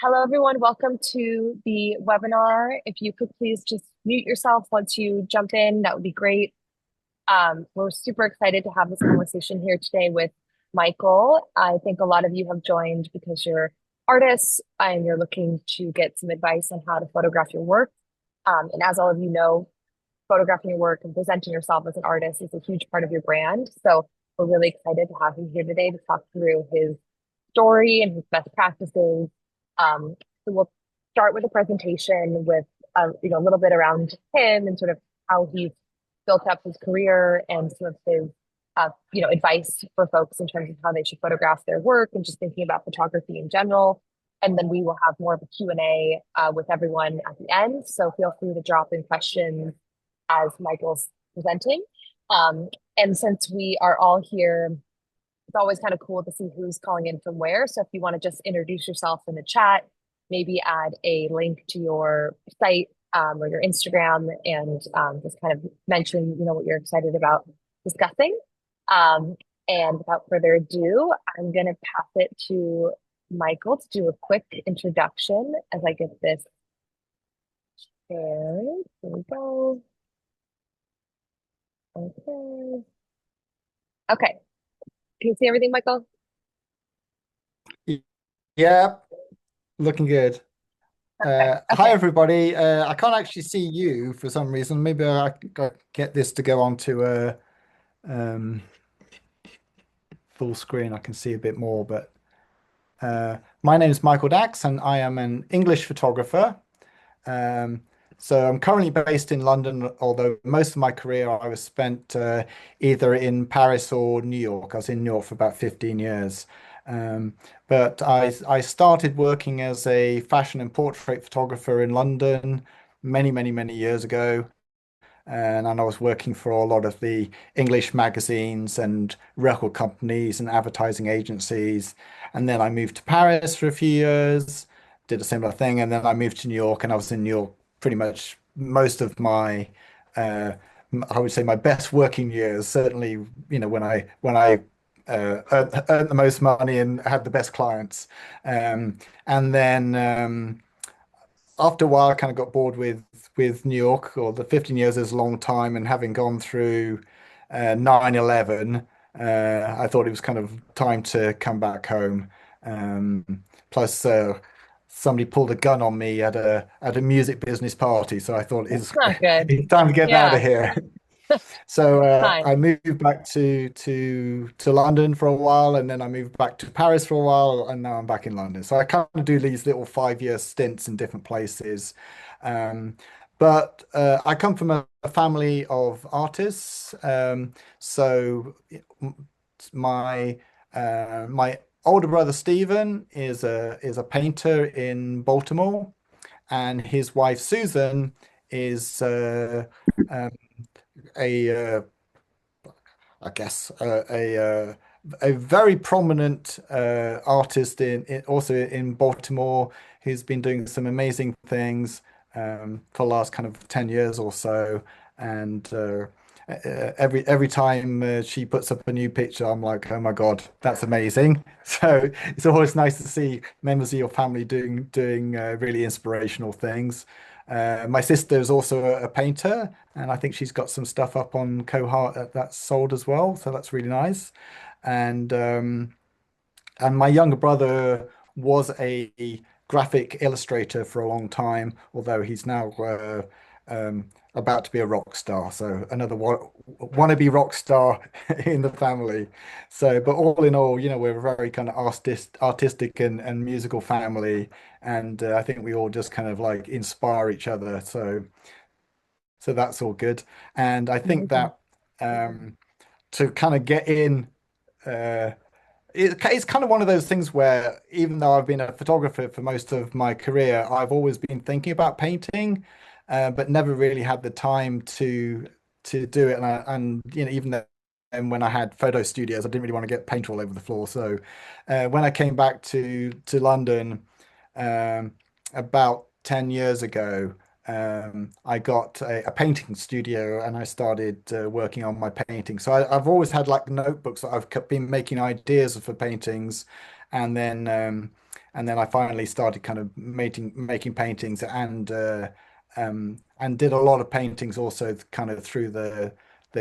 Hello, everyone. Welcome to the webinar. If you could please just mute yourself once you jump in, that would be great. We're super excited to have this conversation here today with Michael. I think a lot of you have joined because you're artists and you're looking to get some advice on how to photograph your work. And as all of you know, photographing your work and presenting yourself as an artist is a huge part of your brand. So we're really excited to have him here today to talk through his story and his best practices. So we'll start with a presentation with a little bit around him and sort of how he's built up his career and some of his advice for folks in terms of how they should photograph their work and just thinking about photography in general. And then we will have more of a Q&A with everyone at the end. So feel free to drop in questions as Michael's presenting. And since we are all here, it's always kind of cool to see who's calling in from where. So if you want to just introduce yourself in the chat, maybe add a link to your site or your Instagram and just kind of mention, what you're excited about discussing. And without further ado, I'm going to pass it to Michael to do a quick introduction as I get this shared. Here we go. Okay. Okay. Can you see everything, Michael? Yeah, looking good. Perfect. Hi, Okay. everybody. I can't actually see you for some reason. Maybe I can get this to go onto a um, full screen. I can see a bit more. But my name is Michael Daks, and I am an English photographer. Um, so I'm currently based in London, although most of my career I was spent either in Paris or New York. I was in New York for about 15 years. But I started working as a fashion and portrait photographer in London many years ago. And I was working for a lot of the English magazines and record companies and advertising agencies. And then I moved to Paris for a few years, did a similar thing, and then I moved to New York, and I was in New York pretty much most of my, uh, I would say my best working years. Certainly, when I earned the most money and had the best clients. And then after a while, I kind of got bored with New York, or the 15 years is a long time, and having gone through 9/11, I thought it was kind of time to come back home. Plus, somebody pulled a gun on me at a music business party, so I thought That's not good. it's time to get out of Yeah. here. So I Fine. moved back to London for a while, and then I moved back to Paris for a while, and now I'm back in London. So I kind of do these little 5 year stints in different places. Um, but I come from a family of artists. So my my older brother Stephen is a painter in Baltimore, and his wife Susan is um, a I guess a very prominent artist also in Baltimore who's been doing some amazing things for the last kind of 10 years or so. And every time she puts up a new picture, I'm like, oh my God, that's amazing. So it's always nice to see members of your family doing really inspirational things. My sister is also a painter, and I think she's got some stuff up on Cohart that's sold as well. So that's really nice. And my younger brother was a graphic illustrator for a long time, although he's now about to be a rock star. So another wannabe rock star in the family. So, but all in all, we're a very kind of artistic and musical family, and I think we all just kind of like inspire each other. So that's all good. And I think Amazing. that to kind of get in. Uh, it's kind of one of those things where even though I've been a photographer for most of my career, I've always been thinking about painting, but never really had the time to do it. And even though and when I had photo studios, I didn't really want to get paint all over the floor. So when I came back to London um, about 10 years ago, I got a painting studio and I started working on my painting. So I've always had like notebooks that I've been making ideas for paintings, and then and then I finally started kind of making paintings and did a lot of paintings also kind of through the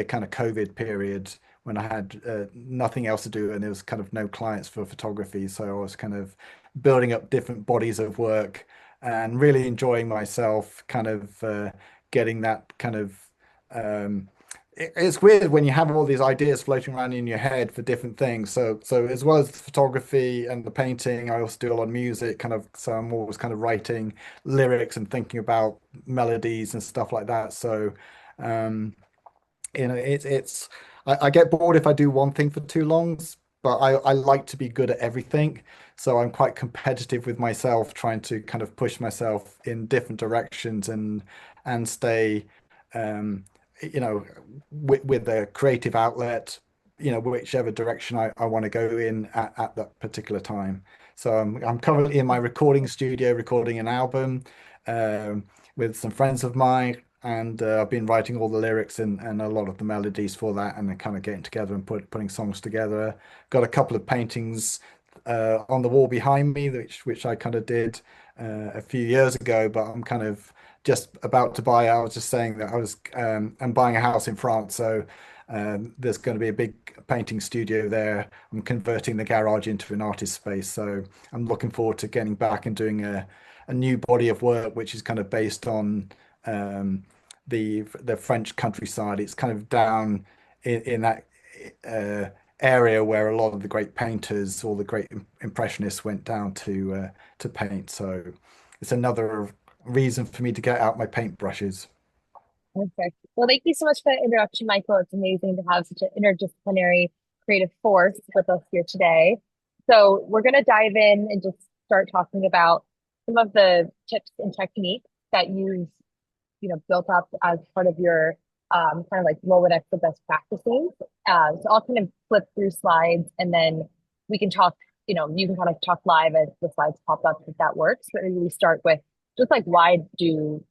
kind of COVID period when I had nothing else to do and there was kind of no clients for photography. So I was kind of building up different bodies of work and really enjoying myself, kind of getting that kind of it's weird when you have all these ideas floating around in your head for different things. So as well as the photography and the painting, I also do a lot of music, kind of. So I'm always kind of writing lyrics and thinking about melodies and stuff like that. So um, it's I get bored if I do one thing for too long, but I like to be good at everything. So I'm quite competitive with myself, trying to kind of push myself in different directions and stay um you know with a creative outlet, whichever direction I want to go in at that particular time. So I'm currently in my recording studio recording an album um with some friends of mine, and I've been writing all the lyrics and a lot of the melodies for that, and then kind of getting together and putting songs together. Got a couple of paintings on the wall behind me, which I kind of did a few years ago, but I'm kind of just about to buy. I was just saying that I'm buying a house in France, so there's going to be a big painting studio there. I'm converting the garage into an artist space, so I'm looking forward to getting back and doing a new body of work, which is kind of based on the French countryside. It's kind of down in that uh, area where a lot of the great painters, all the great impressionists went down to paint. So it's another reason for me to get out my paintbrushes. Perfect. Well, thank you so much for the introduction, Michael. It's amazing to have such an interdisciplinary creative force with us here today. So we're going to dive in and just start talking about some of the tips and techniques that you've built up as part of your kind of like Rolodex of best practices. So I'll kind of flip through slides and then we can talk, you can kind of talk live as the slides pop up if that works. But maybe we start with just like why do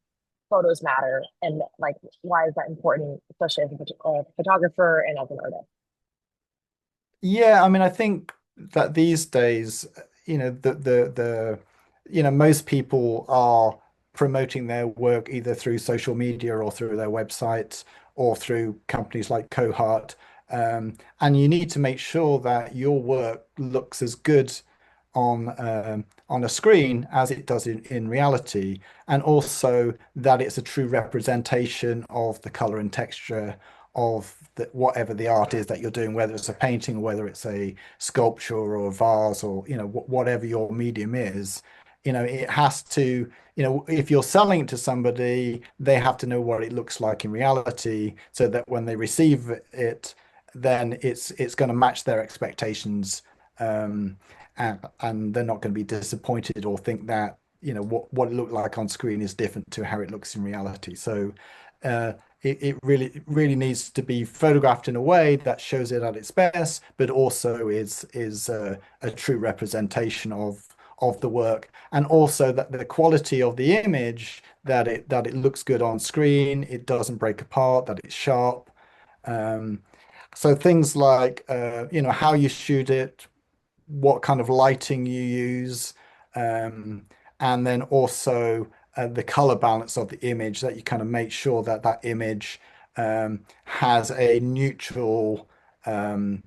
photos matter and like why is that important, especially as a photographer and as an artist? Yeah, I mean, I think that these days, most people are promoting their work either through social media or through their websites or through companies like Cohart. And you need to make sure that your work looks as good on a screen as it does in reality, and also that it's a true representation of the color and texture of whatever the art is that you're doing, whether it's a painting or whether it's a sculpture or a vase or whatever your medium is. It has to, if you're selling it to somebody, they have to know what it looks like in reality so that when they receive it, then it's going to match their expectations. And they're not going to be disappointed or think that what it looked like on screen is different to how it looks in reality. So uh, it really needs to be photographed in a way that shows it at its best, but also is a true representation of the work, and also that the quality of the image, that it looks good on screen, it doesn't break apart, that it's sharp. Um, so things like how you shoot it, what kind of lighting you use, um, and then also the color balance of the image, that you kind of make sure that that image has a neutral um,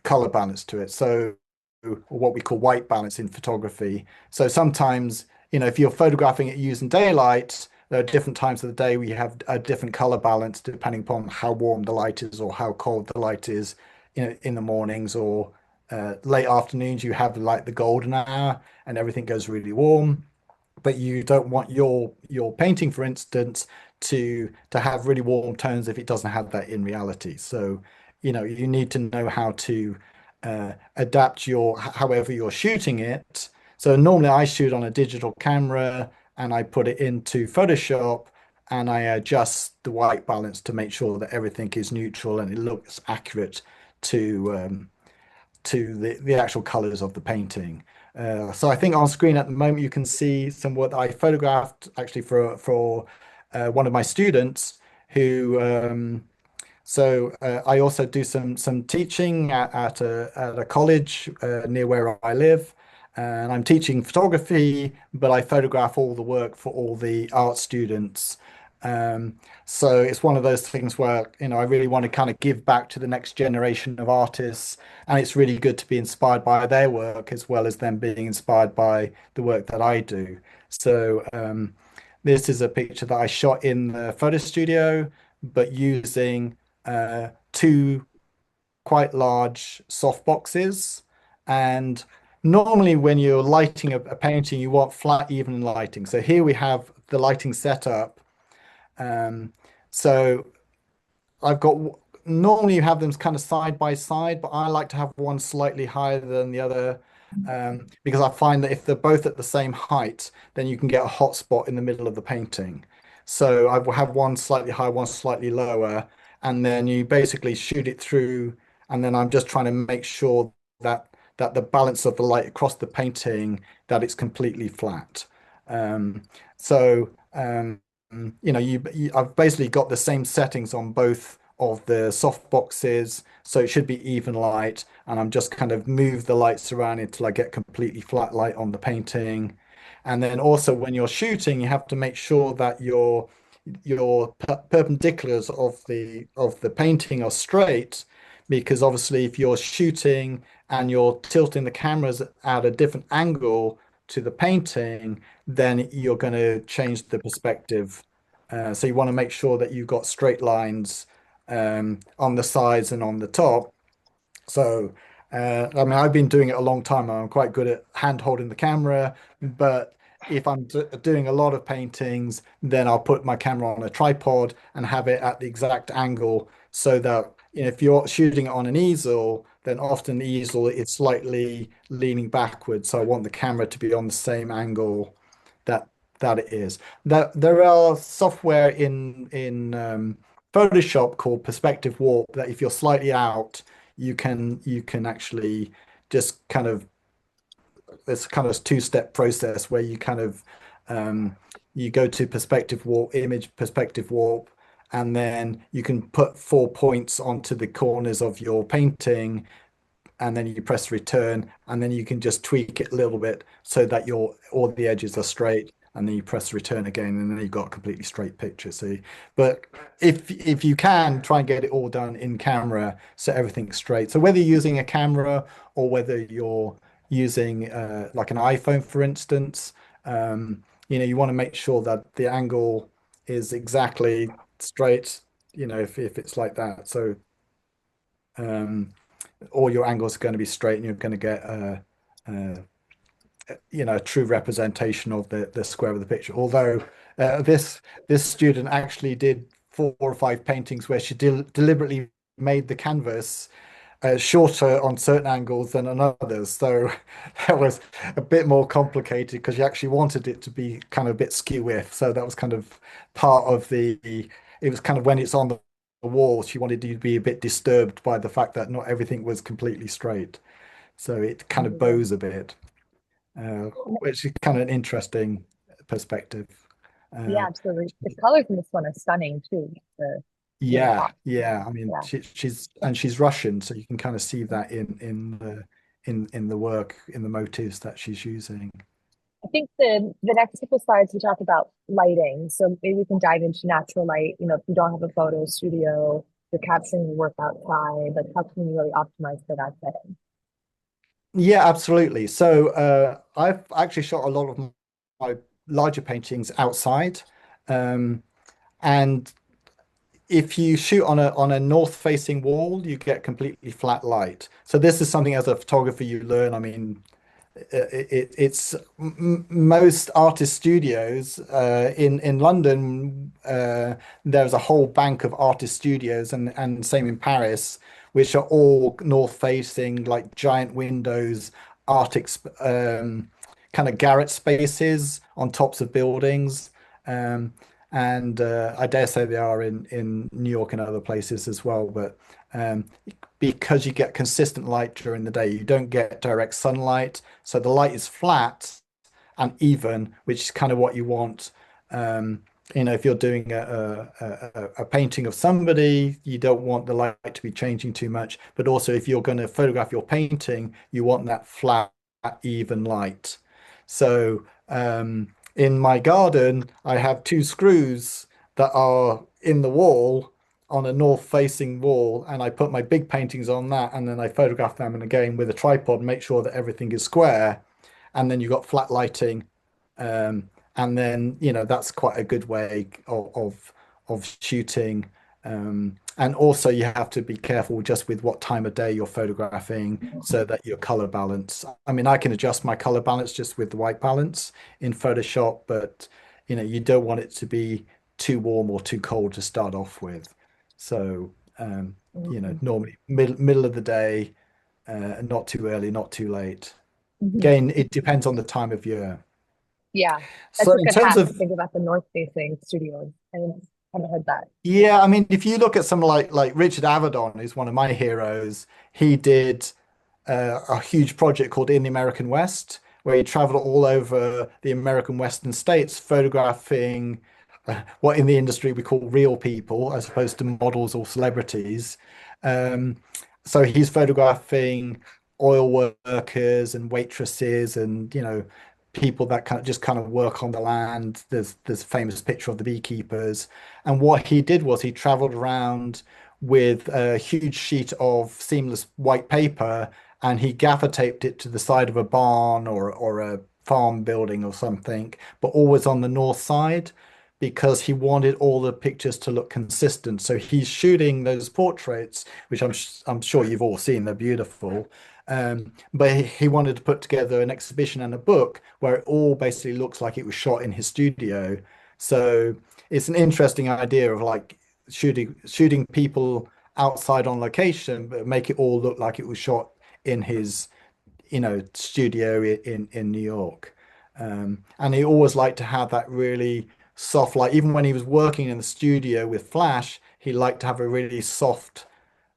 color balance to it. So what we call white balance in photography. So sometimes, if you're photographing it using daylight, there are different times of the day where you have a different color balance depending upon how warm the light is or how cold the light is, in the mornings or late afternoons. You have like the golden hour and everything goes really warm, but you don't want your painting, for instance, to have really warm tones if it doesn't have that in reality. So, you need to know how to adapt however you're shooting it. So normally I shoot on a digital camera and I put it into Photoshop and I adjust the white balance to make sure that everything is neutral and it looks accurate to the actual colors of the painting. So I think on screen at the moment you can see some what I photographed actually for one of my students who I also do some teaching at a college near where I live, and I'm teaching photography, but I photograph all the work for all the art students. Um, so it's one of those things where, I really want to kind of give back to the next generation of artists, and it's really good to be inspired by their work as well as them being inspired by the work that I do. So this is a picture that I shot in the photo studio, but using two quite large soft boxes. And normally, when you're lighting a painting, you want flat, even lighting. So here we have the lighting set up. Um, so I've got normally you have them kind of side by side, but I like to have one slightly higher than the other because I find that if they're both at the same height, then you can get a hot spot in the middle of the painting. So I will have one slightly higher, one slightly lower, and then you basically shoot it through, and then I'm just trying to make sure that the balance of the light across the painting that it's completely flat. Um, so. I've basically got the same settings on both of the soft boxes, so it should be even light. And I'm just kind of move the lights around until I get completely flat light on the painting. And then also when you're shooting, you have to make sure that your perpendiculars of the painting are straight, because obviously if you're shooting and you're tilting the cameras at a different angle to the painting, then you're going to change the perspective. So you want to make sure that you've got straight lines on the sides and on the top. So, I mean, I've been doing it a long time. I'm quite good at hand holding the camera, but if I'm doing a lot of paintings, then I'll put my camera on a tripod and have it at the exact angle so that if you're shooting it on an easel, then often the easel is slightly leaning backwards. So I want the camera to be on the same angle that that it is. That there are software in Photoshop called perspective warp that if you're slightly out, you can actually just kind of it's kind of a two-step process where you kind of um, you go to perspective warp, image perspective warp, and then you can put 4 points onto the corners of your painting, and then you press return, and then you can just tweak it a little bit so that your all the edges are straight, and then you press return again, and then you've got a completely straight picture. See, but if you can try and get it all done in camera, so everything's straight. So whether you're using a camera or whether you're using like an iPhone, for instance, you want to make sure that the angle is exactly straight. If it's like that, so. Um, all your angles are going to be straight and you're going to get a true representation of the square of the picture. Although this student actually did 4 or 5 paintings where she deliberately made the canvas shorter on certain angles than on others. So that was a bit more complicated because she actually wanted it to be kind of a bit skew with. So that was kind of part of it was kind of when it's on the wall, she wanted you to be a bit disturbed by the fact that not everything was completely straight. So it kind of bows a bit, uh, which is kind of an interesting perspective. Yeah, Uh, absolutely. The colors in this one are stunning too. The, yeah, pop. yeah. I mean, Yeah. she's Russian, so you can kind of see that in the work, in the motives that she's using. I think the next couple slides we talk about lighting. So maybe we can dive into natural light. If you don't have a photo studio, you're capturing your work outside, like how can you really optimize for that setting? Yeah, absolutely. So I've actually shot a lot of my larger paintings outside, um, and if you shoot on a north facing wall, you get completely flat light. So this is something as a photographer you learn. I mean, it's most artist studios in London. There's a whole bank of artist studios, and same in Paris, which are all north facing, like giant windows, art kind of garret spaces on tops of buildings. Um, and I dare say they are in New York and other places as well. But um, because you get consistent light during the day, you don't get direct sunlight, so the light is flat and even, which is kind of what you want. Um, if you're doing a painting of somebody, you don't want the light to be changing too much. But also, if you're going to photograph your painting, you want that flat. even light. So in my garden, I have two screws that are in the wall on a north facing wall, and I put my big paintings on that, and then I photograph them and again with a tripod, make sure that everything is square, and then you've got flat lighting. And then, that's quite a good way of shooting. And also you have to be careful just with what time of day you're photographing so that your color balance. I mean, I can adjust my color balance just with the white balance in Photoshop, but you don't want it to be too warm or too cold to start off with. So, normally middle of the day, not too early, not too late. Mhm. Again, it depends on the time of year. Yeah, So that's a in good terms hack to of, think about the north facing studios. I haven't heard that. yeah, I mean, if you look at some like Richard Avedon, who's one of my heroes, he did a huge project called In the American West, where he traveled all over the American Western states, photographing what in the industry we call real people, as opposed to models or celebrities. Um, so he's photographing oil workers and waitresses and people that kind of work on the land. There's a famous picture of the beekeepers. And what he did was he traveled around with a huge sheet of seamless white paper and he gaffer taped it to the side of a barn or a farm building or something, but always on the north side because he wanted all the pictures to look consistent. So he's shooting those portraits, which I'm sure you've all seen. They're beautiful. But he wanted to put together an exhibition and a book where it all basically looks like it was shot in his studio. So it's an interesting idea of like shooting people outside on location, but make it all look like it was shot in his, studio in New York. And he always liked to have that really soft light. Even when he was working in the studio with Flash, he liked to have a really soft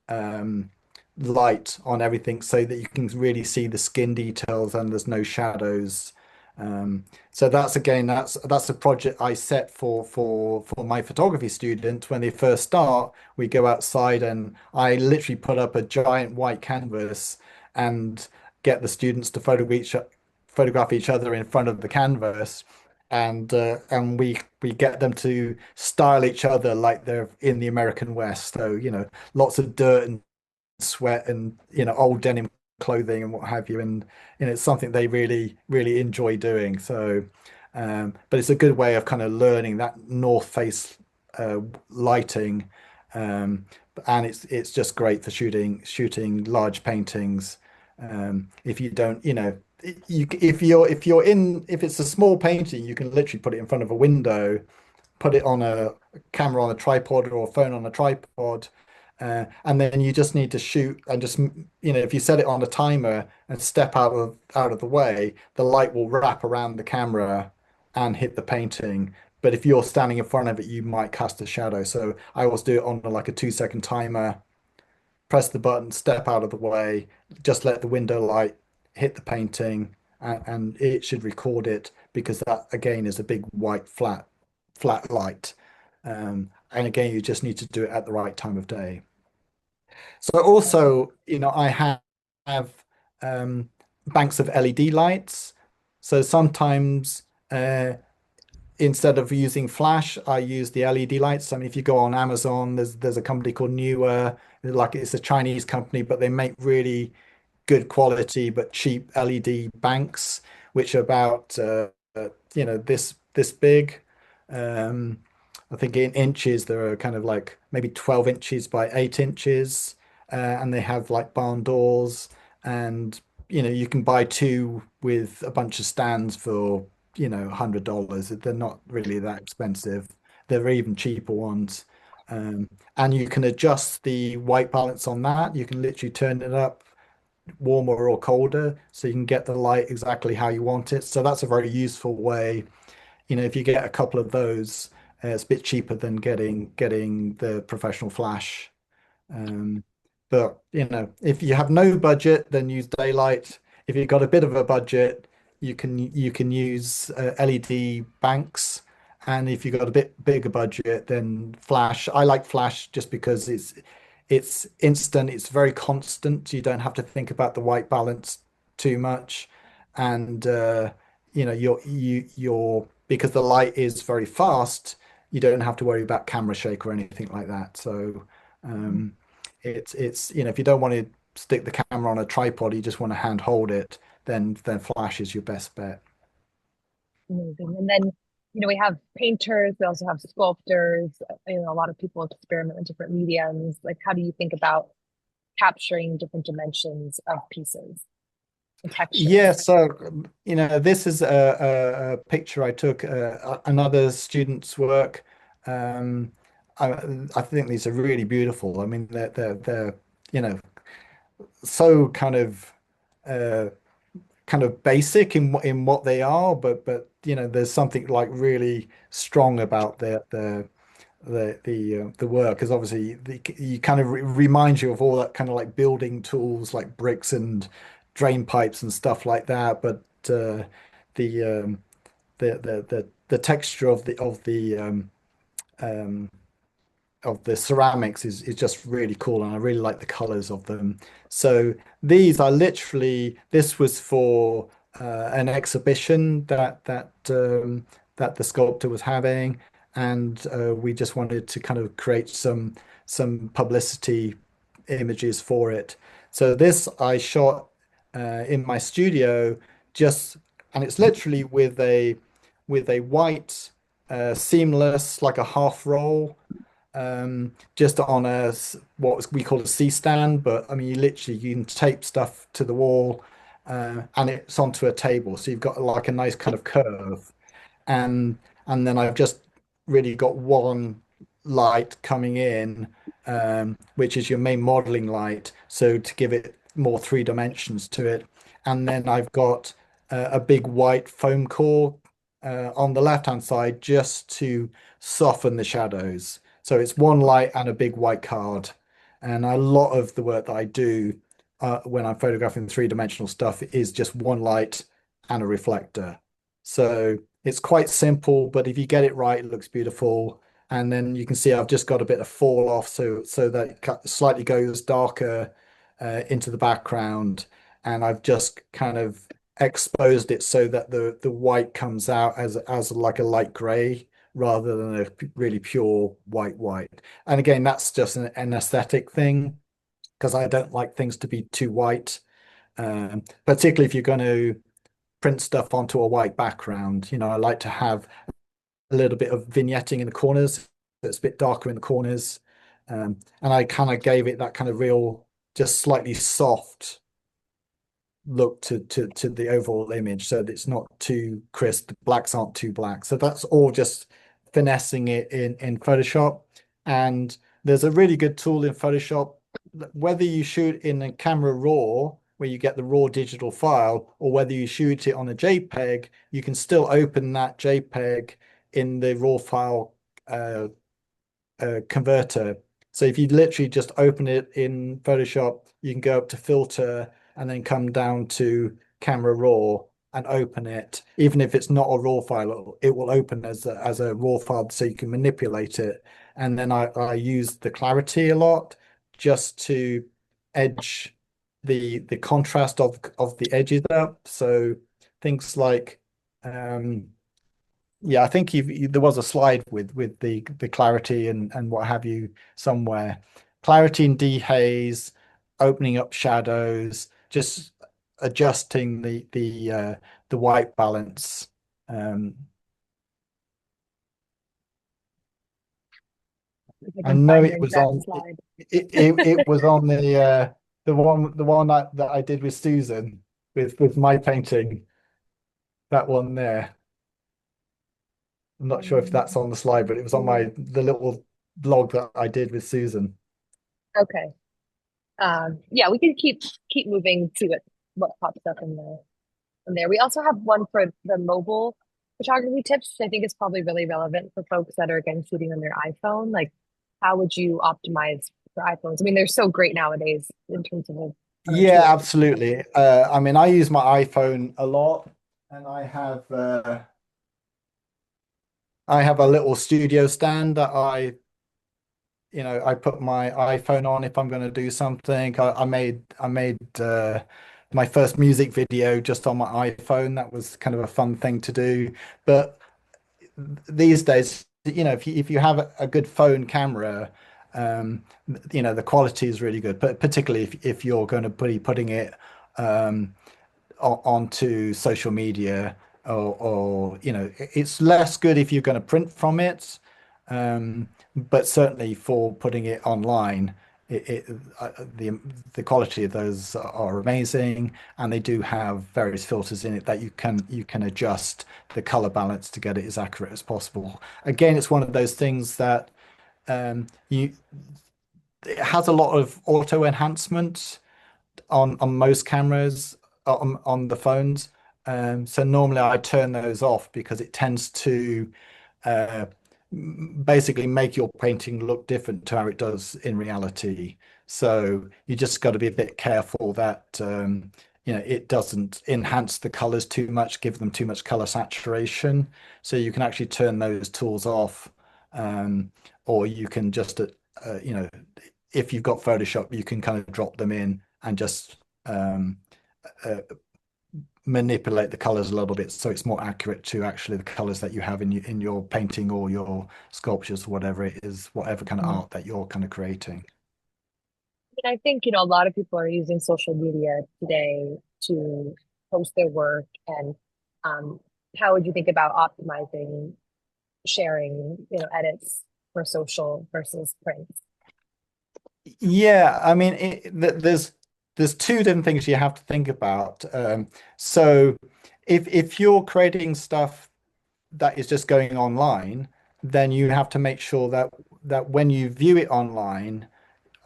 um, light on everything so that you can really see the skin details and there's no shadows. So that's a project I set for my photography student when they first start. We go outside and I literally put up a giant white canvas and get the students to photograph each other in front of the canvas. And we get them to style each other like they're in the American West. So, lots of dirt and sweat and old denim clothing and what have you, and it's something they really really enjoy doing. So but it's a good way of kind of learning that north face lighting, um and it's just great for shooting large paintings. If you don't, if it's a small painting, you can literally put it in front of a window, put it on a camera on a tripod or a phone on a tripod, and then you just need to shoot and just, if you set it on a timer and step out of the way, the light will wrap around the camera and hit the painting. But if you're standing in front of it, you might cast a shadow. So I always do it on like a 2 second timer, press the button, step out of the way, just let the window light hit the painting, and it should record it because that again is a big white flat light. And again, you just need to do it at the right time of day. So also, I have banks of LED lights. So sometimes instead of using flash, I use the LED lights. I mean, if you go on Amazon, there's a company called Newer, like it's a Chinese company, but they make really good quality but cheap LED banks, which are about this big. Um, I think in inches there are kind of like maybe 12 inches by 8 inches, and they have like barn doors, and you can buy two with a bunch of stands for $100. They're not really that expensive. There are even cheaper ones. And you can adjust the white balance on that. You can literally turn it up warmer or colder so you can get the light exactly how you want it. So that's a very useful way. If you get a couple of those, it's a bit cheaper than getting the professional flash. um, but if you have no budget, then use daylight. If you've got a bit of a budget, you can use LED banks. And if you've got a bit bigger budget, then flash. I like flash just because it's instant, it's very constant. You don't have to think about the white balance too much. and you're because the light is very fast, you don't have to worry about camera shake or anything like that. So um, it's if you don't want to stick the camera on a tripod, you just want to hand hold it, then flash is your best bet. Amazing. And then, we have painters, we also have sculptors, a lot of people experiment with different mediums. Like, how do you think about capturing different dimensions of pieces and Yeah, textures? so this is a picture I took another student's work. Um, I, I think these are really beautiful. I mean, they're you know so uh, kind of basic in what they are, but there's something like really strong about the work, because obviously you kind of reminds you of all that kind of like building tools like bricks and drain pipes and stuff like that. But the the texture um, of the ceramics is just really cool, and I really like the colors of them. So these are literally this was for an exhibition that the sculptor was having, and we just wanted to kind of create some publicity images for it. So this I shot in my studio, just and it's literally with a white seamless, like a half roll, just on what we call a C stand. But I mean, you can tape stuff to the wall, and it's onto a table, so you've got like a nice kind of curve, and then I've just really got one light coming in, which is your main modeling light, so to give it more three dimensions to it. And then I've got a big white foam core on the left hand side just to soften the shadows. So it's one light and a big white card. And a lot of the work that I do when I'm photographing three-dimensional stuff is just one light and a reflector. So it's quite simple, but if you get it right, it looks beautiful. And then you can see I've just got a bit of fall off, so that it slightly goes darker into the background, and I've just kind of exposed it so that the white comes out as like a light gray rather than a really pure white. And again, that's just an aesthetic thing, because I don't like things to be too white, particularly if you're going to print stuff onto a white background. I like to have a little bit of vignetting in the corners, so it's a bit darker in the corners. And I kind of gave it that kind of real, just slightly soft look to the overall image, so that it's not too crisp. The blacks aren't too black. So that's all just finessing it in Photoshop. And there's a really good tool in Photoshop, whether you shoot in a camera raw, where you get the raw digital file, or whether you shoot it on a JPEG, you can still open that JPEG in the raw file converter. So if you literally just open it in Photoshop, you can go up to filter and then come down to camera raw and open it. Even if it's not a raw file, it will open as a raw file, so you can manipulate it. And then I use the clarity a lot, just to edge the contrast of the edges up. So things like yeah, I think there was a slide with the clarity and what have you somewhere. Clarity and dehaze, opening up shadows, just adjusting the white balance. Um, If I I can know find your it was exact on slide. it was on the one that I did with Susan, with my painting, that one there. I'm not sure if that's on the slide, but it was on the little blog that I did with Susan. Okay. Yeah, we can keep moving, see what pops up in there. We also have one for the mobile photography tips. I think it's probably really relevant for folks that are again shooting on their iPhone. Like, how would you optimize for iPhones? I mean, they're so great nowadays in terms of Yeah, tools. absolutely. I mean, I use my iPhone a lot, and I have a little studio stand that I put my iPhone on if I'm going to do something. I made my first music video just on my iPhone. That was kind of a fun thing to do. But these days, if you have a good phone camera, the quality is really good. But particularly if you're going to be putting it um, onto social media, or it's less good if you're going to print from it, but certainly for putting it online, the quality of those are amazing, and they do have various filters in it that you can adjust the color balance to get it as accurate as possible. Again, it's one of those things that you it has a lot of auto enhancement on most cameras on the phones. So normally I turn those off because it tends to uh, basically make your painting look different to how it does in reality. So you just got to be a bit careful that it doesn't enhance the colors too much, give them too much color saturation. So you can actually turn those tools off, or you can just if you've got Photoshop, you can kind of drop them in and just uh, manipulate the colors a little bit so it's more accurate to actually the colors that you have in your painting or your sculptures, whatever it is, whatever kind of Mhm. art that you're kind of creating. And I think, a lot of people are using social media today to post their work. And um, how would you think about optimizing sharing, edits for social versus print? Yeah, I mean, there's two different things you have to think about. So if you're creating stuff that is just going online, then you have to make sure that when you view it online,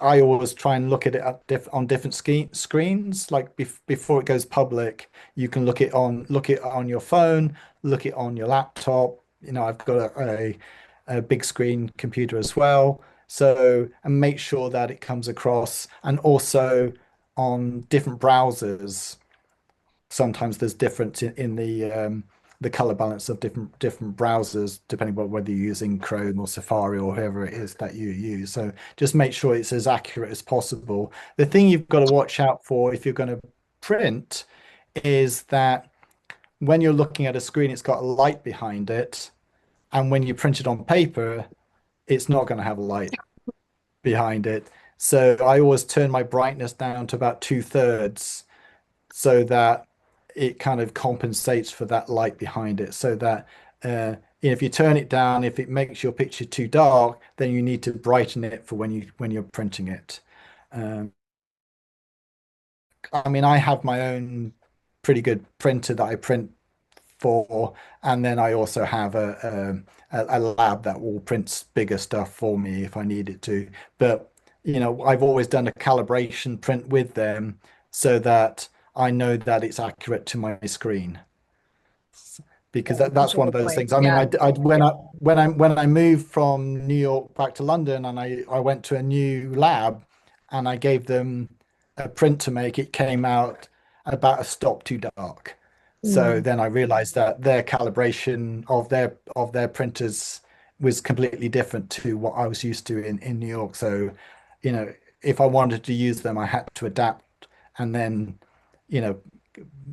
I always try and look at it on different screens. Like before it goes public, you can look it on your phone, look it on your laptop. I've got a big screen computer as well. So, and make sure that it comes across, and also on different browsers sometimes there's difference in the color balance of different browsers depending on whether you're using Chrome or Safari or whoever it is that you use. So just make sure it's as accurate as possible. The thing you've got to watch out for if you're going to print is that when you're looking at a screen, it's got a light behind it, and when you print it on paper, it's not going to have a light behind it. So I always turn my brightness down to about 2/3 so that it kind of compensates for that light behind it. So that if you turn it down, if it makes your picture too dark, then you need to brighten it for when you're printing it. Um, I mean, I have my own pretty good printer that I print for, and then I also have a lab that will print bigger stuff for me if I need it to. But I've always done a calibration print with them so that I know that it's accurate to my screen, because Yeah, that's that's such a one of good those point. things. I mean, Yeah. when I moved from New York back to London, and I went to a new lab, and I gave them a print to make, it came out about a stop too dark. So Mm, then I realized that their calibration of their printers was completely different to what I was used to in New York. So, you know, if I wanted to use them, I had to adapt, and then, you know,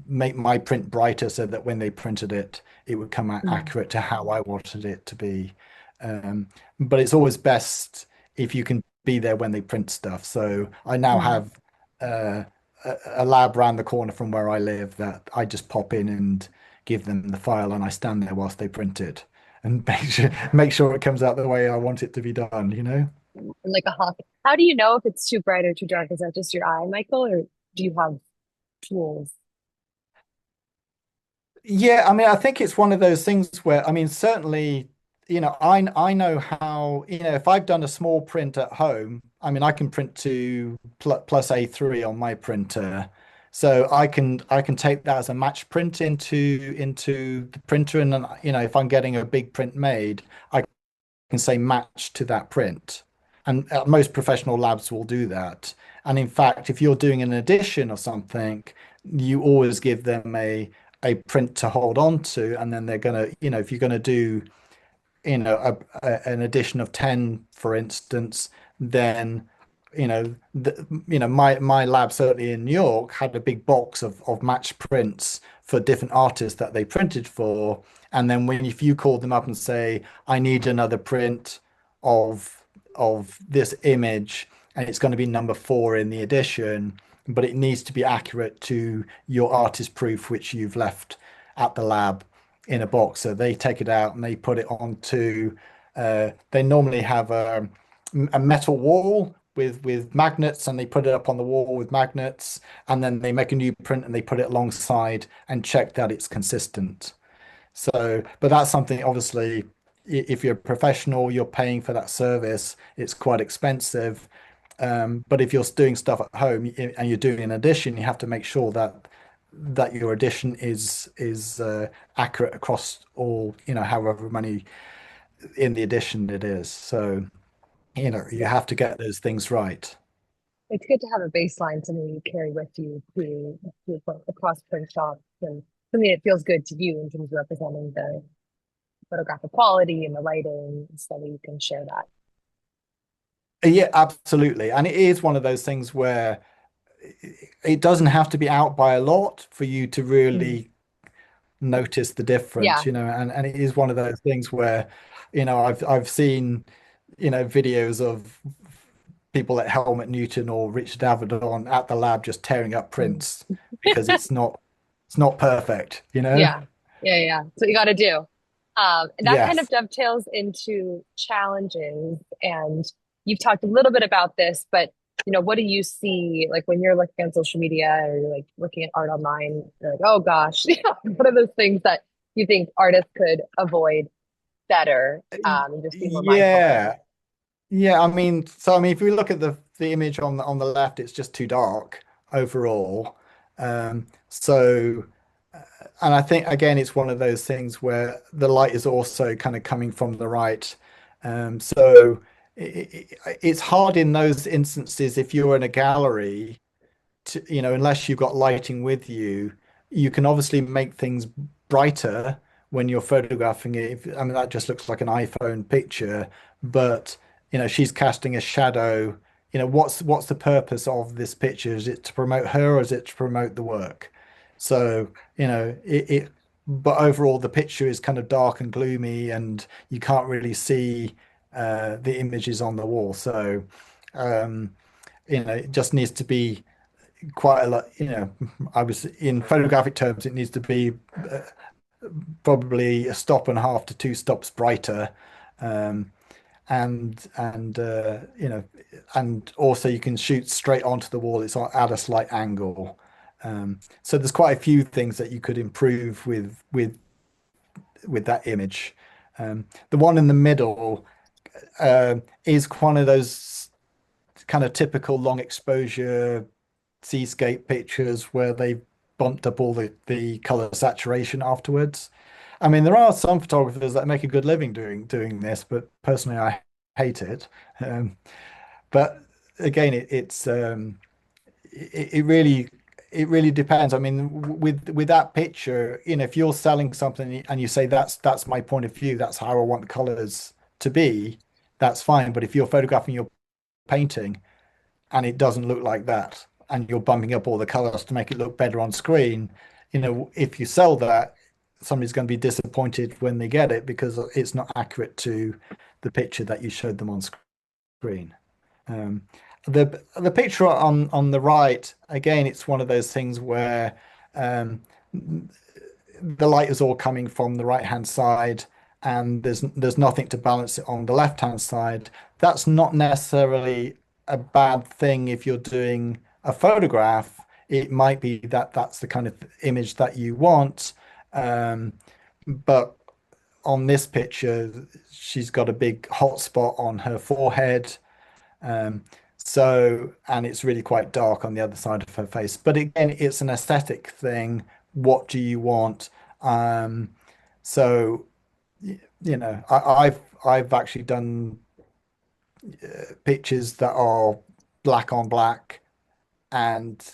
make my print brighter so that when they printed it, it would come out mm, accurate to how I wanted it to be. Um, but it's always best if you can be there when they print stuff. So I now mm. have uh, a lab around the corner from where I live that I just pop in and give them the file, and I stand there whilst they print it and make sure it comes out the way I want it to be done, you know? And like a hawk. How do you know if it's too bright or too dark? Is that just your eye, Michael, or do you have tools? Yeah, I mean, I think it's one of those things where, I mean, certainly, I know how, if I've done a small print at home, I mean, I can print to plus A3 on my printer. So I can take that as a match print into the printer, and then, if I'm getting a big print made, I can say match to that print. And most professional labs will do that. And in fact, if you're doing an edition or something, you always give them a print to hold on to, and then they're gonna, if you're gonna do, an edition of 10, for instance, then my lab certainly in New York had a big box of match prints for different artists that they printed for. And then when if you call them up and say, I need another print of this image, and it's going to be number 4 in the edition, but it needs to be accurate to your artist proof, which you've left at the lab in a box. So they take it out and they put it onto, they normally have a metal wall with magnets, and they put it up on the wall with magnets, and then they make a new print and they put it alongside and check that it's consistent. So, but that's something obviously, if you're a professional, you're paying for that service, it's quite expensive. But if you're doing stuff at home and you're doing an edition, you have to make sure that your edition is accurate across all, however many in the edition it is. So, you Yeah. have to get those things right. It's good to have a baseline, something you carry with you to across print shops and something that feels good to you in terms of representing the photographic quality and the lighting so that you can share that. Yeah, absolutely. And it is one of those things where it doesn't have to be out by a lot for you to Mm. really notice the difference, Yeah. and it is one of those things where, I've seen, videos of people at Helmut Newton or Richard Avedon at the lab just tearing up Mm. prints because it's not perfect. Yeah. Yeah. Yeah. So you got to do. And that kind of Yes. dovetails into challenges. And you've talked a little bit about this, but what do you see like when you're looking on social media or you're like looking at art online? You're like, oh gosh, what are those things that you think artists could avoid better and just be more mindful of? Yeah. Yeah, if we look at the image on the left, it's just too dark overall. So, and I think again, it's one of those things where the light is also kind of coming from the right. So it's hard in those instances if you're in a gallery unless you've got lighting with you, you can obviously make things brighter when you're photographing it. I mean, that just looks like an iPhone picture, but she's casting a shadow. What's the purpose of this picture? Is it to promote her or is it to promote the work? So, but overall the picture is kind of dark and gloomy and you can't really see the images on the wall. So, it just needs to be quite a lot, I was in photographic terms, it needs to be probably a stop and a half to 2 stops brighter. Um, and also you can shoot straight onto the wall. It's at a slight angle. So there's quite a few things that you could improve with that image. The one in the middle is one of those kind of typical long exposure seascape pictures where they bumped up all the color saturation afterwards. I mean, there are some photographers that make a good living doing this, but personally, I hate it. Um, but again, it really depends. I mean, with that picture, if you're selling something and you say that's my point of view, that's how I want the colors to be, that's fine. But if you're photographing your painting and it doesn't look like that, and you're bumping up all the colors to make it look better on screen, if you sell that, somebody's going to be disappointed when they get it because it's not accurate to the picture that you showed them on screen. Um, the picture on the right, again, it's one of those things where um, the light is all coming from the right hand side and there's nothing to balance it on the left hand side. That's not necessarily a bad thing if you're doing a photograph. It might be that that's the kind of image that you want. Um, but on this picture, she's got a big hot spot on her forehead. Um, and it's really quite dark on the other side of her face. But again, it's an aesthetic thing. What do you want? Um, so, I've actually done pictures that are black on black, and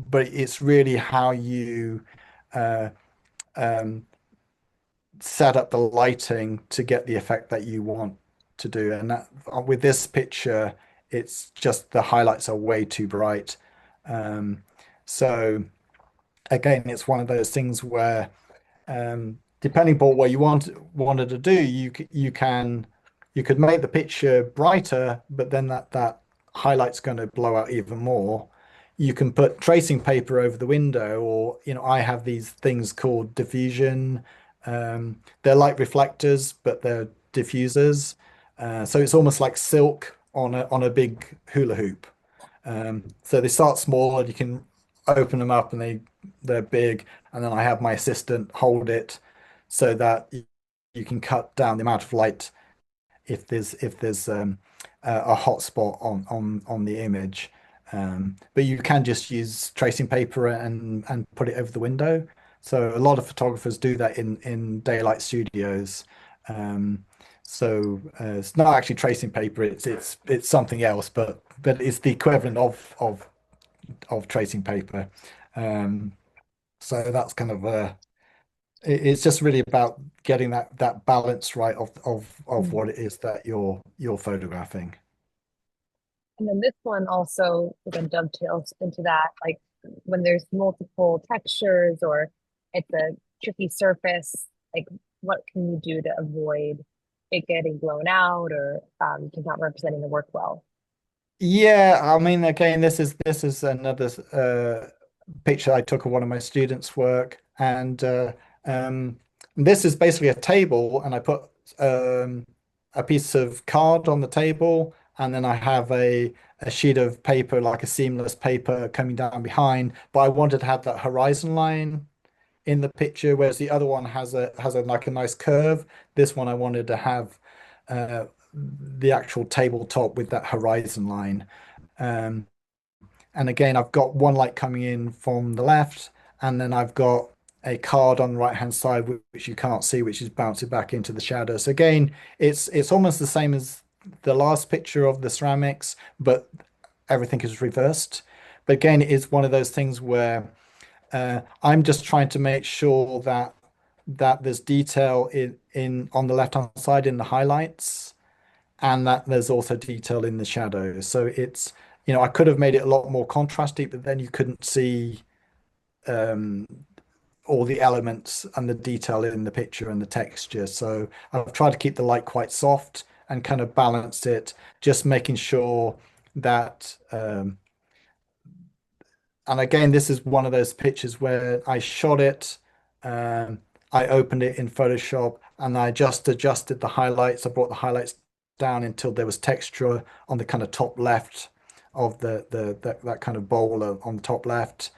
but it's really how you uh, um, set up the lighting to get the effect that you want to do. And that with this picture, it's just the highlights are way too bright. Um, so again, it's one of those things where depending upon what you wanted to do, you could make the picture brighter, but then that highlight's going to blow out even more. You can put tracing paper over the window, or I have these things called diffusion. They're like reflectors, but they're diffusers. So it's almost like silk on a big hula hoop. So they start small and you can open them up and they're big. And then I have my assistant hold it so that you can cut down the amount of light if there's a hot spot on the image. But you can just use tracing paper and put it over the window. So a lot of photographers do that in daylight studios. Um, it's not actually tracing paper; it's something else, but it's the equivalent of tracing paper. Um, so that's kind of it's just really about getting that balance right of Mhm. what it is that you're photographing. And then this one also again dovetails into that, like when there's multiple textures or it's a tricky surface, like what can you do to avoid it getting blown out or just not representing the work well? Yeah, I mean, again, this is another picture I took of one of my students' work, and this is basically a table, and I put a piece of card on the table, and then I have a sheet of paper, like a seamless paper, coming down behind. But I wanted to have that horizon line in the picture, whereas the other one has a like a nice curve. This one I wanted to have the actual tabletop with that horizon line. Um, and again, I've got one light coming in from the left, and then I've got a card on the right hand side which you can't see, which is bouncing back into the shadow. So again, it's almost the same as the last picture of the ceramics, but everything is reversed. But again, it's one of those things where I'm just trying to make sure that there's detail in on the left hand side in the highlights, and that there's also detail in the shadows. So I could have made it a lot more contrasty, but then you couldn't see um, all the elements and the detail in the picture and the texture. So I've tried to keep the light quite soft and kind of balance it, just making sure that and again, this is one of those pictures where I shot it, um, I opened it in Photoshop, and I just adjusted the highlights. I brought the highlights down until there was texture on the kind of top left of that kind of bowl on the top left.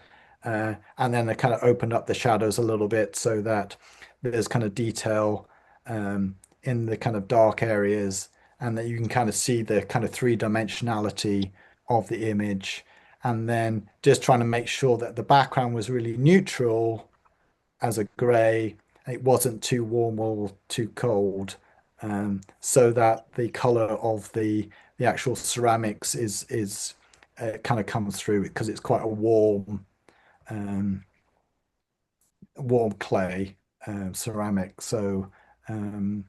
And then I kind of opened up the shadows a little bit so that there's kind of detail in the kind of dark areas, and that you can kind of see the kind of three-dimensionality of the image, and then just trying to make sure that the background was really neutral as a gray. It wasn't too warm or too cold, so that the color of the actual ceramics is kind of comes through because it's quite a um, warm clay ceramic. So um,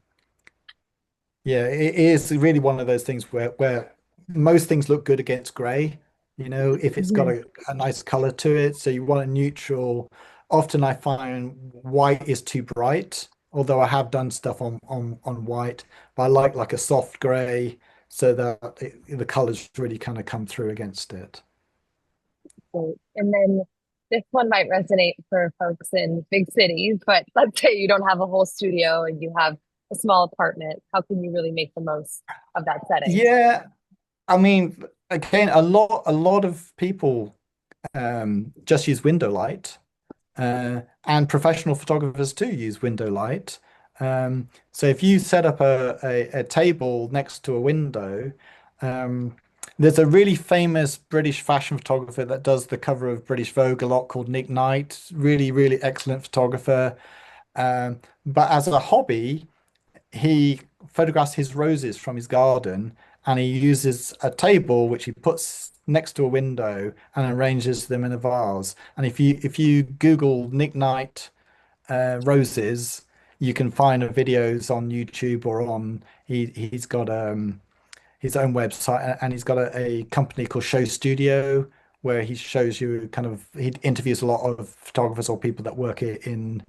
yeah, it is really one of those things where most things look good against gray, if it's got Mhm. a nice color to it. So you want a neutral. Often I find white is too bright, although I have done stuff on white, but I like a soft gray so that the colors really kind of come through against it. Great. And then this one might resonate for folks in big cities, but let's say you don't have a whole studio and you have a small apartment. How can you really make the most of that setting? Yeah, I mean, again, a lot of people just use window light. And professional photographers too use window light. So if you set up a table next to a window, um, there's a really famous British fashion photographer that does the cover of British Vogue a lot called Nick Knight. Really, really excellent photographer. But as a hobby, he photographs his roses from his garden, and he uses a table which he puts next to a window and arranges them in a vase. And if you Google Nick Knight roses, you can find videos on YouTube or on he's got his own website, and he's got a company called Show Studio where he shows you kind of he interviews a lot of photographers or people that work in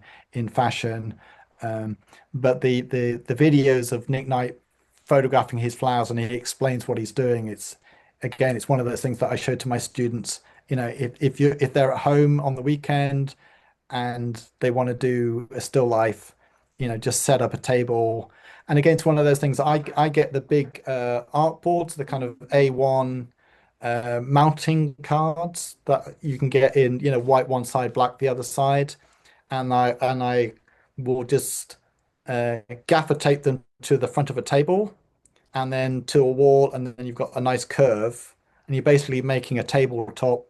fashion. Um, but the videos of Nick Knight photographing his flowers and he explains what he's doing. It's again, it's one of those things that I show to my students. You know, if they're at home on the weekend and they want to do a still life, you know, just set up a table. And again, it's one of those things. I get the big art boards, the kind of A1 mounting cards that you can get in, you know, white one side, black the other side, and I will just gaffer tape them to the front of a table and then to a wall, and then you've got a nice curve, and you're basically making a tabletop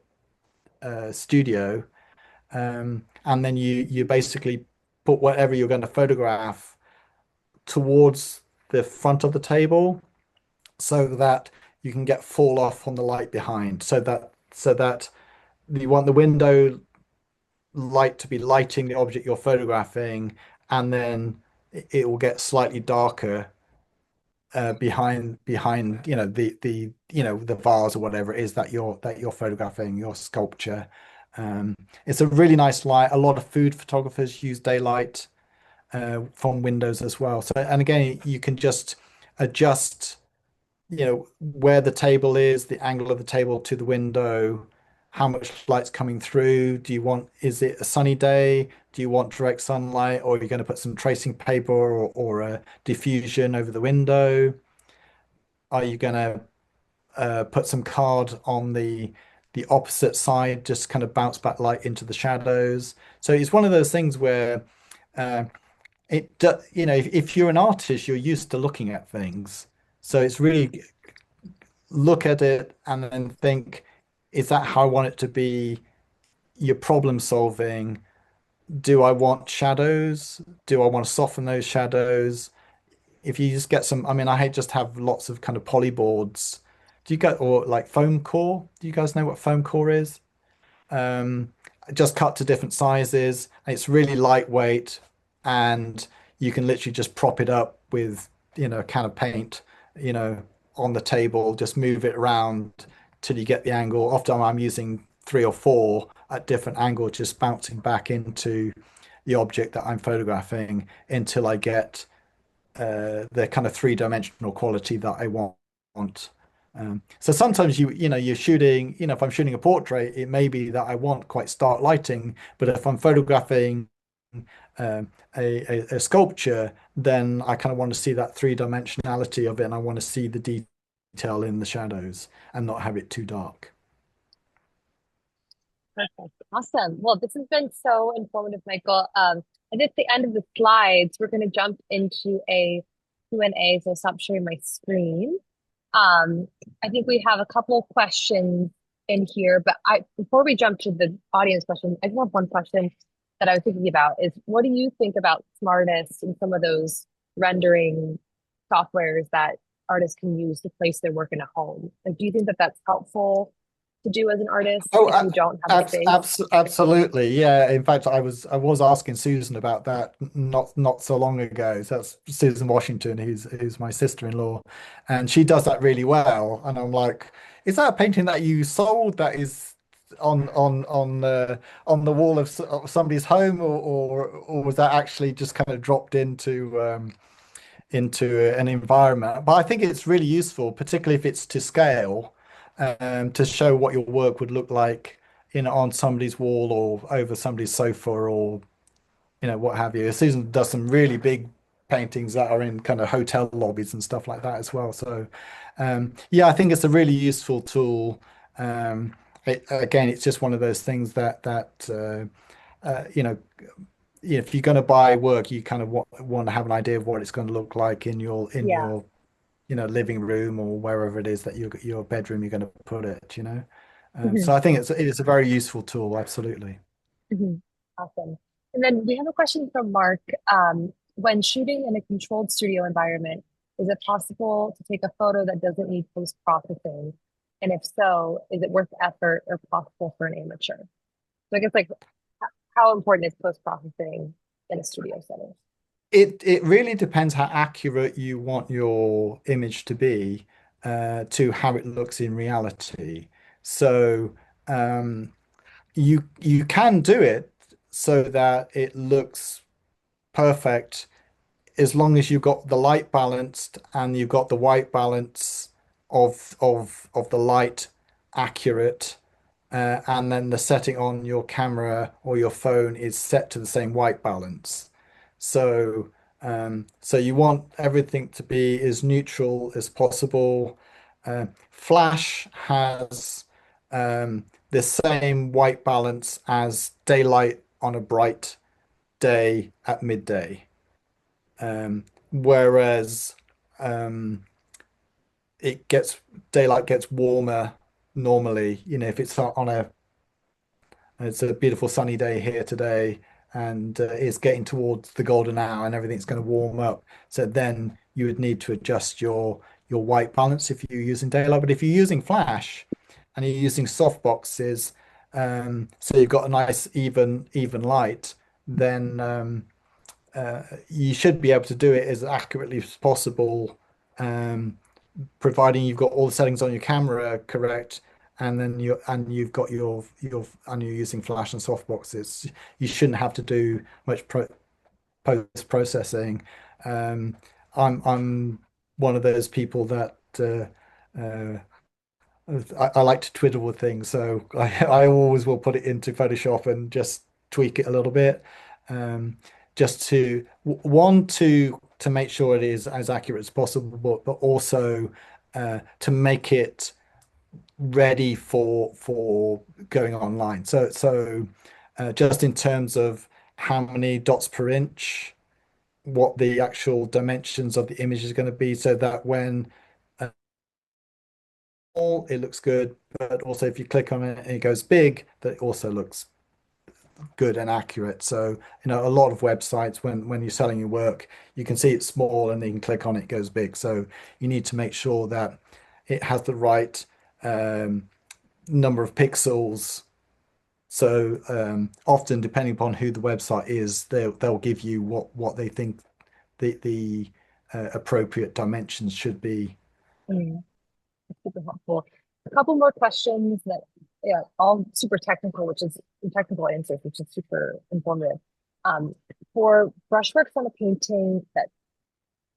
studio. And then you basically put whatever you're going to photograph towards the front of the table so that you can get fall off on the light behind. So that you want the window light to be lighting the object you're photographing, and then it will get slightly darker behind the vase or whatever it is that you're photographing, your sculpture. It's a really nice light. A lot of food photographers use daylight from windows as well. So, and again, you can just adjust, where the table is, the angle of the table to the window, how much light's coming through. Is it a sunny day? Do you want direct sunlight, or are you going to put some tracing paper or a diffusion over the window? Are you going to put some card on the opposite side, just kind of bounce back light into the shadows? So it's one of those things where uh, if you're an artist, you're used to looking at things. So it's really look at it and then think, is that how I want it to be? Your problem solving. Do I want shadows? Do I want to soften those shadows? If you just get some, I mean, I hate just have lots of kind of polyboards. Do you get, or like foam core? Do you guys know what foam core is? Um, just cut to different sizes. It's really lightweight, and you can literally just prop it up with, a can of paint, you know, on the table. Just move it around till you get the angle. Often I'm using three or four at different angles, just bouncing back into the object that I'm photographing until I get the kind of three-dimensional quality that I want. So sometimes you're shooting, if I'm shooting a portrait, it may be that I want quite stark lighting, but if I'm photographing a sculpture, then I kind of want to see that three-dimensionality of it, and I want to see the detail in the shadows and not have it too dark. Perfect. Awesome. Well, this has been so informative, Michael. And at the end of the slides, we're going to jump into a Q&A, so I'll stop sharing my screen. Um, I think we have a couple of questions in here, but before we jump to the audience question, I do have one question that I was thinking about is what do you think about Smartest and some of those rendering softwares that artists can use to place their work in a home? Like, do you think that that's helpful to do as an artist Oh, if you don't have a space? absolutely. Yeah. In fact, I was asking Susan about that not so long ago. So that's Susan Washington, who's my sister-in-law, and she does that really well. And I'm like, is that a painting that you sold that is on the wall of somebody's home, or was that actually just kind of dropped into an environment? But I think it's really useful, particularly if it's to scale, to show what your work would look like, on somebody's wall or over somebody's sofa or, what have you. Susan does some really big paintings that are in kind of hotel lobbies and stuff like that as well. So, yeah, I think it's a really useful tool. Again, it's just one of those things that if you're going to buy work, you kind of want to have an idea of what it's going to look like in your in Yeah. your living room or wherever it is that your bedroom you're going to put it. Mhm, So I think it's a very useful tool, absolutely. mhm. Awesome. And then we have a question from Mark. When shooting in a controlled studio environment, is it possible to take a photo that doesn't need post-processing? And if so, is it worth the effort or possible for an amateur? So I guess like how important is post-processing in a studio setting? It really depends how accurate you want your image to be. to how it looks in reality. So you can do it so that it looks perfect as long as you've got the light balanced and you've got the white balance of the light accurate, and then the setting on your camera or your phone is set to the same white balance. So so you want everything to be as neutral as possible. Flash has the same white balance as daylight on a bright day at midday. Whereas um, it gets daylight gets warmer normally. You know, if it's on a it's a beautiful sunny day here today, and it's getting towards the golden hour, and everything's going to warm up. So then you would need to adjust your white balance if you're using daylight. But if you're using flash and you're using soft boxes, so you've got a nice even light, then you should be able to do it as accurately as possible, um, providing you've got all the settings on your camera correct, and then you've got your and you're using flash and softboxes. You shouldn't have to do much post processing. Um, I'm one of those people that uh, I like to twiddle with things, so I always will put it into Photoshop and just tweak it a little bit, just to one to make sure it is as accurate as possible, but also to make it ready for going online. So just in terms of how many dots per inch, what the actual dimensions of the image is going to be, so that when it looks good, but also if you click on it and it goes big, that also looks good and accurate. So, you know, a lot of websites, when you're selling your work, you can see it's small and then you can click on it, it goes big. So you need to make sure that it has the right um, number of pixels. So often, depending upon who the website is, they'll give you what they think the appropriate dimensions should be. Mm, super helpful. A couple more questions that, yeah, all super technical, which is technical answers, which is super informative. Um, for brushworks on a painting that,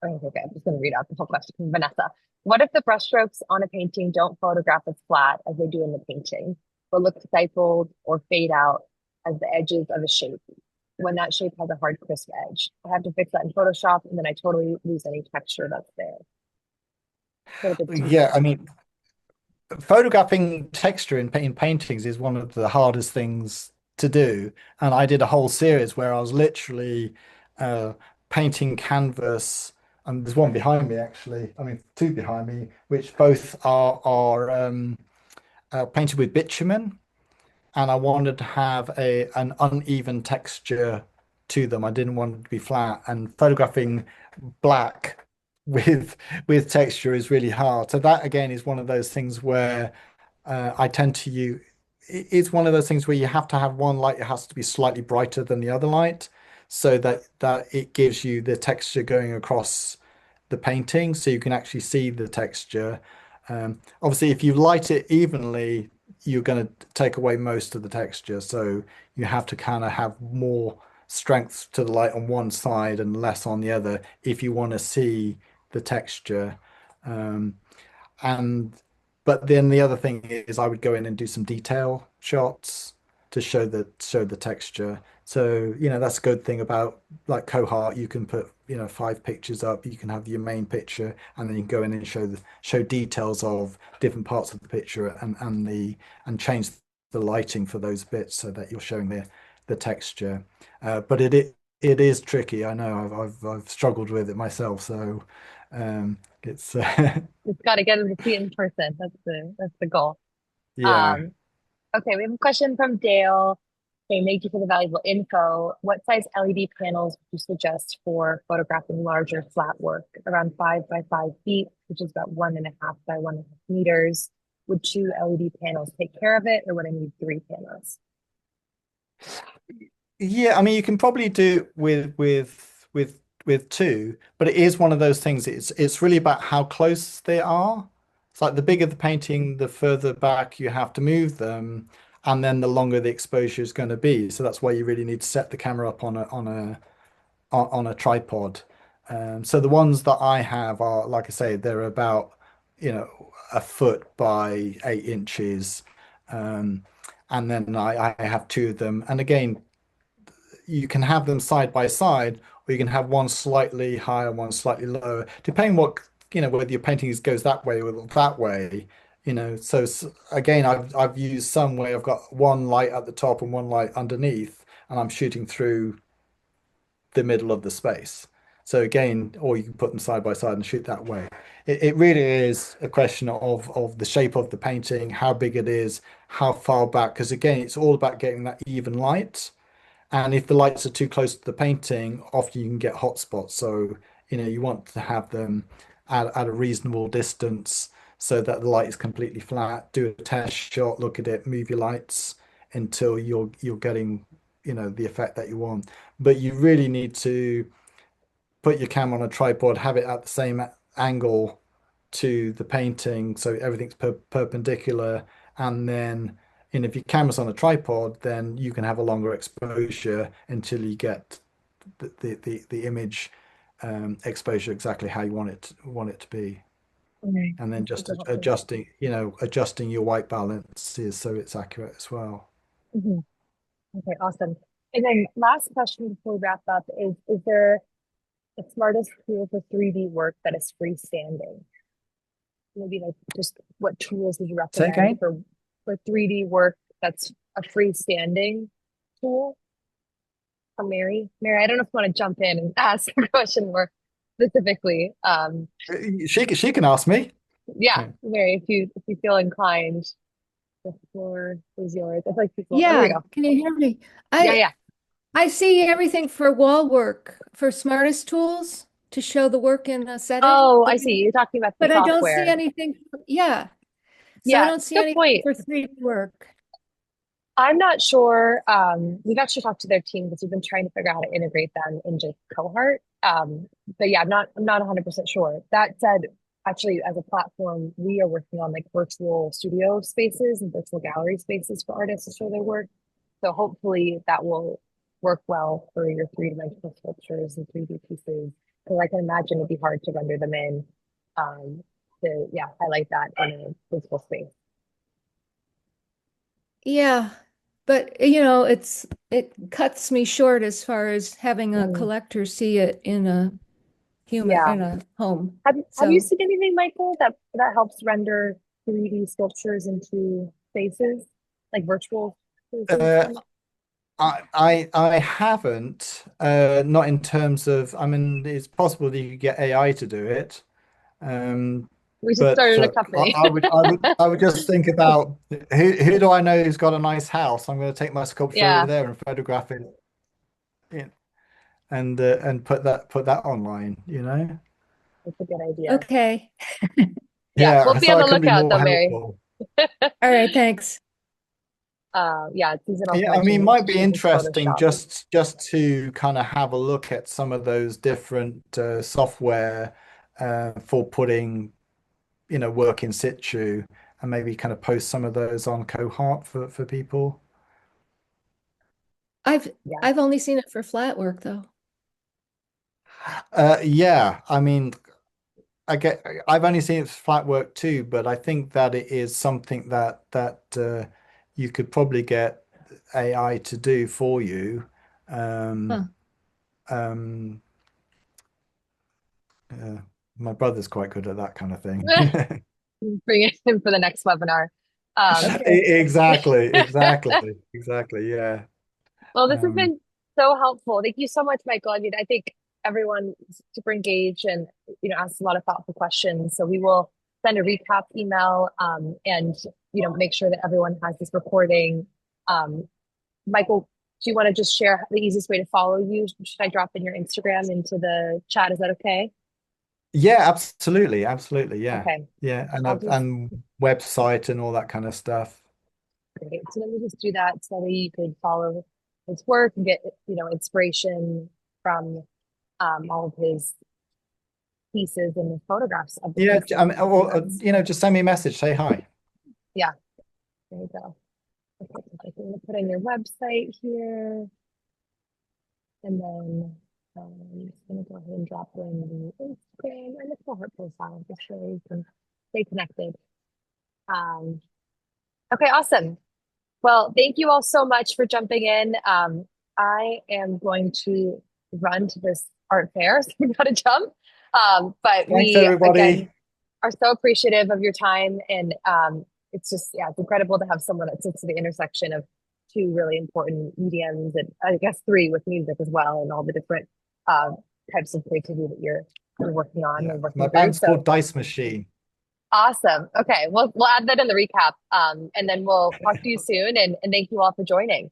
oh, okay, I'm just going to read out the whole question from Vanessa. What if the brushstrokes on a painting don't photograph as flat as they do in the painting, but look stifled or fade out as the edges of a shape when that shape has a hard, crisp edge? I have to fix that in Photoshop, and then I totally lose any texture that's there. A little bit too Yeah, I technical. mean, photographing texture in paintings is one of the hardest things to do. And I did a whole series where I was literally uh, painting canvas. And there's one behind me, actually. I mean, two behind me, which both are painted with bitumen, and I wanted to have a an uneven texture to them. I didn't want it to be flat, and photographing black with texture is really hard. So that again is one of those things where I tend to use. It's one of those things where you have to have one light. It has to be slightly brighter than the other light, so that it gives you the texture going across the painting, so you can actually see the texture. Obviously, if you light it evenly, you're going to take away most of the texture. So you have to kind of have more strength to the light on one side and less on the other if you want to see the texture. Um, and but then the other thing is I would go in and do some detail shots to show the texture. So, you know, that's a good thing about like Cohart. You can put, you know, 5 pictures up, you can have your main picture, and then you can go in and show details of different parts of the picture and change the lighting for those bits so that you're showing the texture. But it is tricky. I know I've struggled with it myself, so it's It's got to get them to see it in person. That's the goal. yeah. Um, okay, we have a question from Dale. Okay, thank you for the valuable info. What size LED panels would you suggest for photographing larger flat work, around 5 by 5 feet, which is about 1.5 by 1.5 meters? Would 2 LED panels take care of it, or would I need 3 panels? Yeah, I mean you can probably do with two, but it is one of those things. It's really about how close they are. It's like the bigger the painting, the further back you have to move them, and then the longer the exposure is going to be. So that's why you really need to set the camera up on a tripod. So the ones that I have are, like I say, they're about, a foot by 8 inches. Um, and then I have two of them. And again, you can have them side by side, or you can have one slightly higher, one slightly lower, depending what, whether your painting goes that way or that way. So again, I've used some where I've got one light at the top and one light underneath, and I'm shooting through the middle of the space. So again, or you can put them side by side and shoot that way. It really is a question of the shape of the painting, how big it is, how far back, because again, it's all about getting that even light. And if the lights are too close to the painting, often you can get hot spots. So, you want to have them at a reasonable distance so that the light is completely flat. Do a test shot, look at it, move your lights until you're getting, the effect that you want. But you really need to put your camera on a tripod, have it at the same angle to the painting so everything's perpendicular, and then if your camera's on a tripod, then you can have a longer exposure until you get the image exposure exactly how you want it to be, Okay. and then That's just super helpful. adjusting your white balances so it's accurate as well. Mhm. Okay, awesome. And then last question before we wrap up is there a smartest tool for 3D work that is freestanding? Maybe like just what tools would you Say recommend again? for 3D work that's a freestanding tool from Mary? Mary, I don't know if you want to jump in and ask the question more specifically. She can ask me. Yeah, Yeah. Mary, if you feel inclined, the floor is yours. I feel like people. Oh, here we Yeah, go. can you hear me? Yeah, I yeah. I see everything for wall work for smartest tools to show the work in a setting, Oh, I see. You're talking about the but I don't see software. anything. Yeah, so I Yeah, don't see good anything point. for 3D work. I'm not sure. We've actually talked to their team because we've been trying to figure out how to integrate them into Cohart. But yeah, I'm not 100% sure. That said, actually, as a platform, we are working on like virtual studio spaces and virtual gallery spaces for artists to show their work. So hopefully that will work well for your three-dimensional sculptures and 3D pieces. Because I can imagine it'd be hard to render them in to yeah highlight that in a physical space. Yeah, but it cuts me short as far as having a Mhm. collector see it in a human Yeah. in a home. Have you So seen anything, Michael, that helps render 3D sculptures into spaces, like virtual spaces? Uh, I haven't, not in terms of, I mean, it's possible that you could get AI to do it. Um, We just but started a company. I would just think about who do I know who's got a nice house? I'm going to take my sculpture over Yeah, there and photograph it in, and put that online, that's a good idea. okay. Yeah, we'll Yeah, be so on I the couldn't be lookout more though, Mary. helpful. All right, thanks. Yeah, Susan also Yeah, I mean, it mentioned might be she uses interesting Photoshop. just to kind of have a look at some of those different software for putting, work in situ, and maybe kind of post some of those on Cohart for people. I've Yeah, I've only seen it for flat work though. Yeah, I mean, I've only seen it for flat work too, but I think that it is something that you could probably get AI to do for you. Um, Huh. um, uh, my brother's quite good at that kind of thing. bring it in for the next webinar. Um, Okay. Exactly. Yeah. Well, this has Um, been so helpful. Thank you so much, Michael. I mean, I think everyone is super engaged and asks a lot of thoughtful questions. So we will send a recap email and make sure that everyone has this recording. Um, Michael, do you want to just share the easiest way to follow you? Should I drop in your Instagram into the chat? Is that okay? yeah, absolutely. Yeah, Okay, yeah, and I'll just and website and all that kind of stuff. great. So let me just do that so that you could follow his work and get inspiration from all of his pieces and the photographs of the Yeah, pieces. or just send me a message, say hi. Yeah, there you go. Okay, so I'm going to put in your website here, and then I'm just going to go ahead and drop in the Instagram and the Cohort profile just so you can stay connected. Okay, awesome. Well, thank you all so much for jumping in. I am going to run to this art fair, so we got to jump. But Thanks, we, again, everybody. are so appreciative of your time. And it's just, yeah, it's incredible to have someone that sits at the intersection of two really important mediums, and I guess three with music as well, and all the different types of creativity that you're working on Yeah, and working my through. band's So called Dice Machine. awesome. Okay, we'll add that in the recap. And then we'll talk to you soon. And thank you all for joining.